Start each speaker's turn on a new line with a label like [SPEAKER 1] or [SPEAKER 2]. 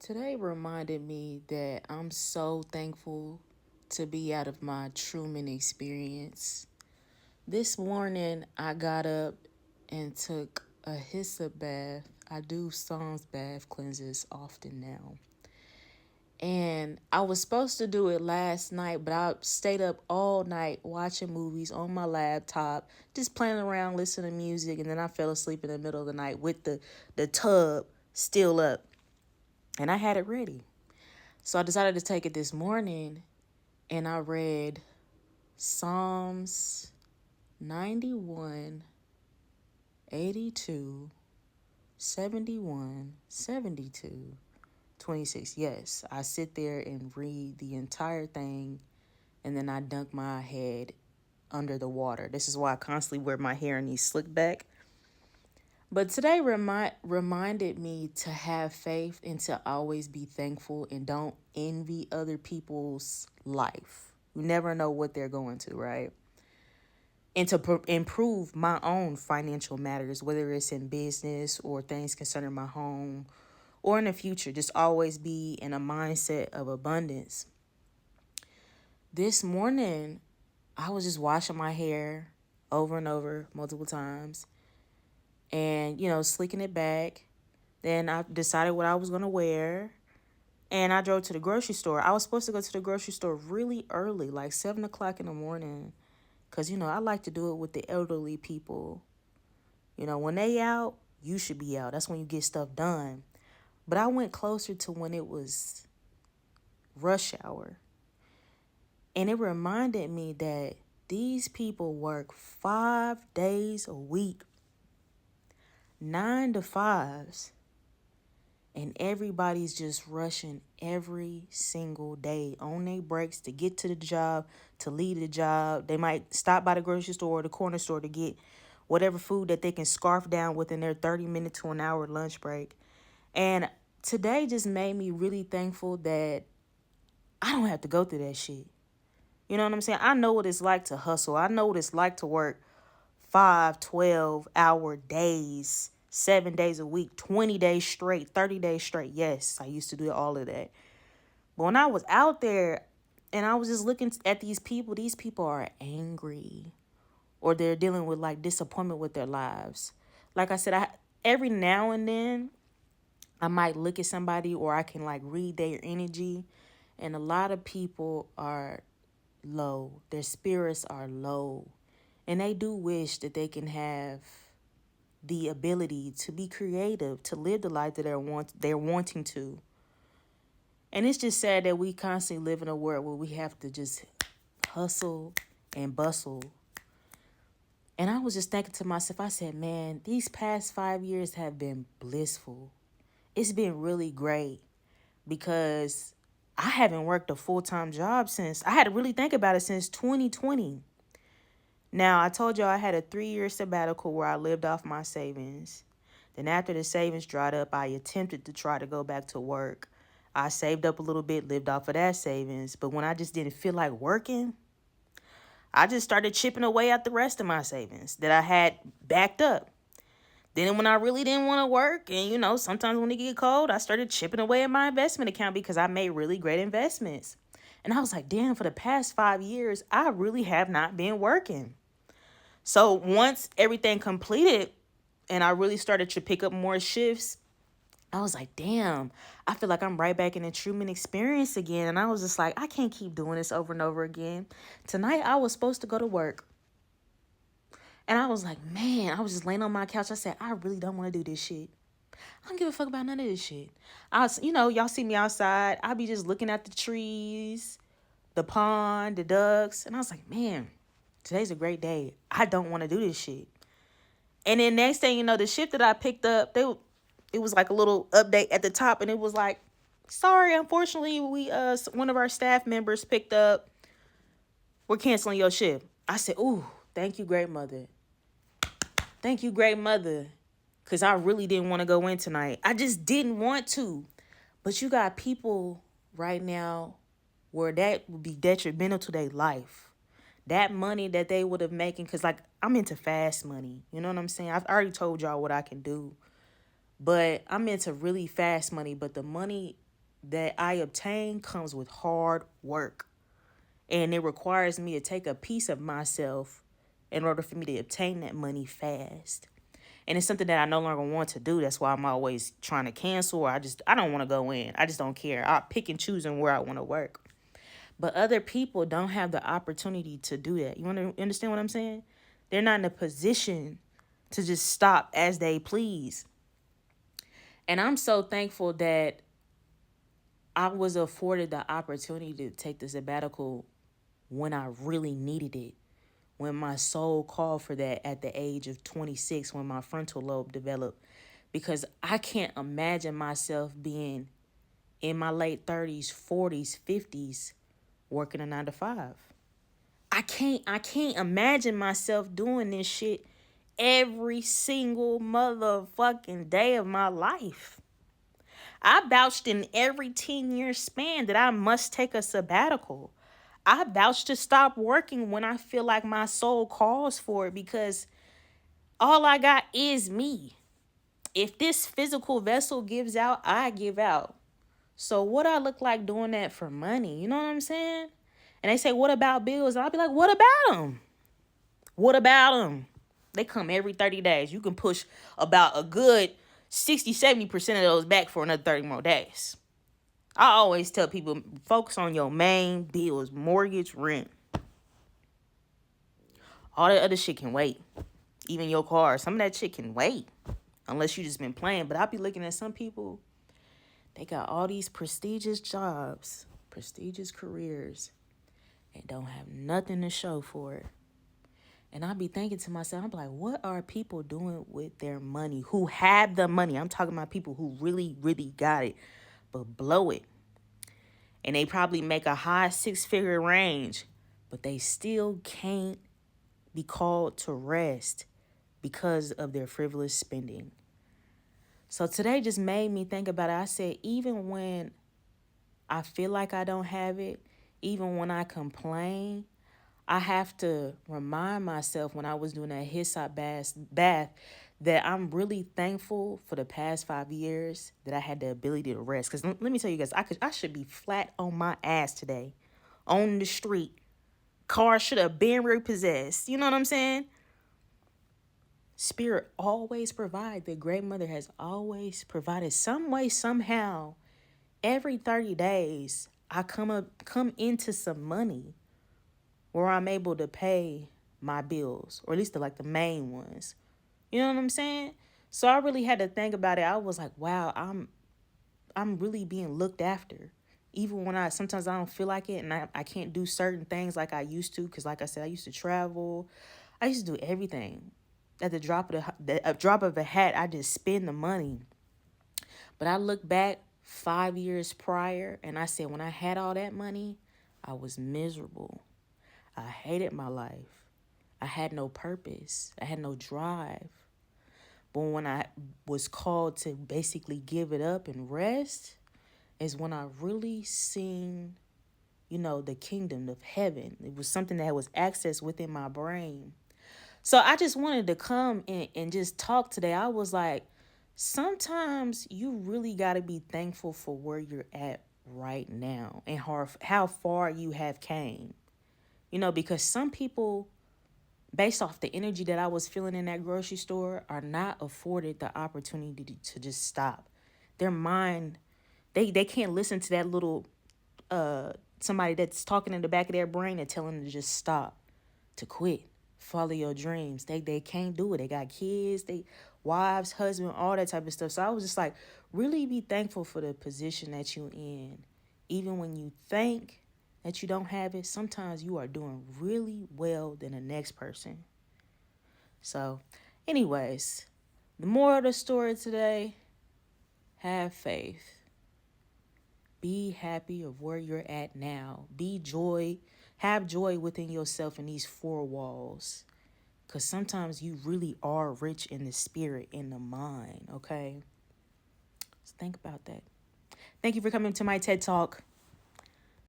[SPEAKER 1] Today reminded me that I'm so thankful to be out of my Truman experience. This morning, I got up and took a hyssop bath. I do Psalms bath cleanses often now. And I was supposed to do it last night, but I stayed up all night watching movies on my laptop, just playing around, listening to music, and then I fell asleep in the middle of the night with the tub still up. And I had it ready. So I decided to take it this morning and I read Psalms 91, 82, 71, 72, 26. Yes, I sit there and read the entire thing and then I dunk my head under the water. This is why I constantly wear my hair in these slick back. But today reminded me to have faith and to always be thankful and don't envy other people's life. You never know what they're going to, right? And to improve my own financial matters, whether it's in business or things concerning my home or in the future, just always be in a mindset of abundance. This morning, I was just washing my hair over and over multiple times and, slicking it back. Then I decided what I was going to wear. And I drove to the grocery store. I was supposed to go to the grocery store really early, like 7 o'clock in the morning. Because, I like to do it with the elderly people. When they out, you should be out. That's when you get stuff done. But I went closer to when it was rush hour. And it reminded me that these people work 5 days a week, 9 to 5s. And everybody's just rushing every single day on their breaks to get to the job, to leave the job. They might stop by the grocery store or the corner store to get whatever food that they can scarf down within their 30-minute to an hour lunch break. And today just made me really thankful that I don't have to go through that shit. You know what I'm saying? I know what it's like to hustle. I know what it's like to work 5, 12-hour days, 7 days a week, 20 days straight, 30 days straight. Yes, I used to do all of that. But when I was out there and I was just looking at these people are angry or they're dealing with like disappointment with their lives. Like I said, every now and then I might look at somebody or I can like read their energy. And a lot of people are low. Their spirits are low. And they do wish that they can have the ability to be creative, to live the life that they're wanting to. And it's just sad that we constantly live in a world where we have to just hustle and bustle. And I was just thinking to myself, I said, man, these past 5 years have been blissful. It's been really great because I haven't worked a full-time job I had to really think about it since 2020. Now, I told y'all I had a 3-year sabbatical where I lived off my savings. Then after the savings dried up, I attempted to try to go back to work. I saved up a little bit, lived off of that savings. But when I just didn't feel like working, I just started chipping away at the rest of my savings that I had backed up. Then when I really didn't want to work, and sometimes when it get cold, I started chipping away at my investment account because I made really great investments. And I was like, damn, for the past 5 years, I really have not been working. So once everything completed and I really started to pick up more shifts, I was like, damn, I feel like I'm right back in the Truman experience again. And I was just like, I can't keep doing this over and over again. Tonight, I was supposed to go to work. And I was like, man, I was just laying on my couch. I said, I really don't want to do this shit. I don't give a fuck about none of this shit. Y'all see me outside. I be just looking at the trees, the pond, the ducks. And I was like, man, today's a great day. I don't want to do this shit. And then next thing you know, the shift that I picked up, it was like a little update at the top. And it was like, sorry, unfortunately, one of our staff members picked up. We're canceling your shift. I said, ooh, thank you, great mother. Thank you, great mother. Because I really didn't want to go in tonight. I just didn't want to. But you got people right now where that would be detrimental to their life. That money that they would have making, because like I'm into fast money. You know what I'm saying? I've already told y'all what I can do. But I'm into really fast money. But the money that I obtain comes with hard work. And it requires me to take a piece of myself in order for me to obtain that money fast. And it's something that I no longer want to do. That's why I'm always trying to cancel, or I don't want to go in. I just don't care. I pick and choose on where I want to work. But other people don't have the opportunity to do that. You want to understand what I'm saying? They're not in a position to just stop as they please. And I'm so thankful that I was afforded the opportunity to take the sabbatical when I really needed it. When my soul called for that at the age of 26, when my frontal lobe developed. Because I can't imagine myself being in my late 30s, 40s, 50s, working a 9 to 5. I can't imagine myself doing this shit every single motherfucking day of my life. I vouched in every 10-year span that I must take a sabbatical. I vouched to stop working when I feel like my soul calls for it, because all I got is me. If this physical vessel gives out, I give out. So what I look like doing that for money? You know what I'm saying? And they say, what about bills? I'll be like, what about them? What about them? They come every 30 days. You can push about a good 60-70% of those back for another 30 more days. I always tell people, focus on your main bills, mortgage, rent. All that other shit can wait. Even your car, some of that shit can wait. Unless you just been playing. But I be looking at some people, they got all these prestigious jobs, prestigious careers, and don't have nothing to show for it. And I be thinking to myself, I'm like, what are people doing with their money? Who have the money? I'm talking about people who really, really got it, but blow it. And they probably make a high 6-figure range, but they still can't be called to rest because of their frivolous spending. So today just made me think about it. I said, even when I feel like I don't have it, even when I complain, I have to remind myself when I was doing that hyssop bath that I'm really thankful for the past 5 years that I had the ability to rest. Because let me tell you guys, I should be flat on my ass today on the street. Car should have been repossessed. You know what I'm saying? Spirit always provides. The Great Mother has always provided some way, somehow. Every 30 days, I come into some money where I'm able to pay my bills, or at least the main ones. You know what I'm saying? So I really had to think about it. I was like, wow, I'm really being looked after. Even when sometimes I don't feel like it, and I can't do certain things like I used to, because like I said, I used to travel. I used to do everything. At the drop of a hat, I just spend the money. But I look back 5 years prior, and I said, when I had all that money, I was miserable. I hated my life. I had no purpose. I had no drive. But when I was called to basically give it up and rest, is when I really seen, the kingdom of heaven. It was something that was accessed within my brain. So I just wanted to come and just talk today. I was like, sometimes you really got to be thankful for where you're at right now and how far you have came. Because some people, based off the energy that I was feeling in that grocery store, are not afforded the opportunity to just stop. Their mind, they can't listen to that little somebody that's talking in the back of their brain and telling them to just stop, to quit, follow your dreams. They can't do it. They got kids, they wives, husband, all that type of stuff. So I was just like, really be thankful for the position that you're in. Even when you think that you don't have it, sometimes you are doing really well than the next person. So, anyways, the moral of the story today, have faith. Be happy of where you're at now. Have joy within yourself in these 4 walls. Because sometimes you really are rich in the spirit, in the mind, okay? Just think about that. Thank you for coming to my TED Talk.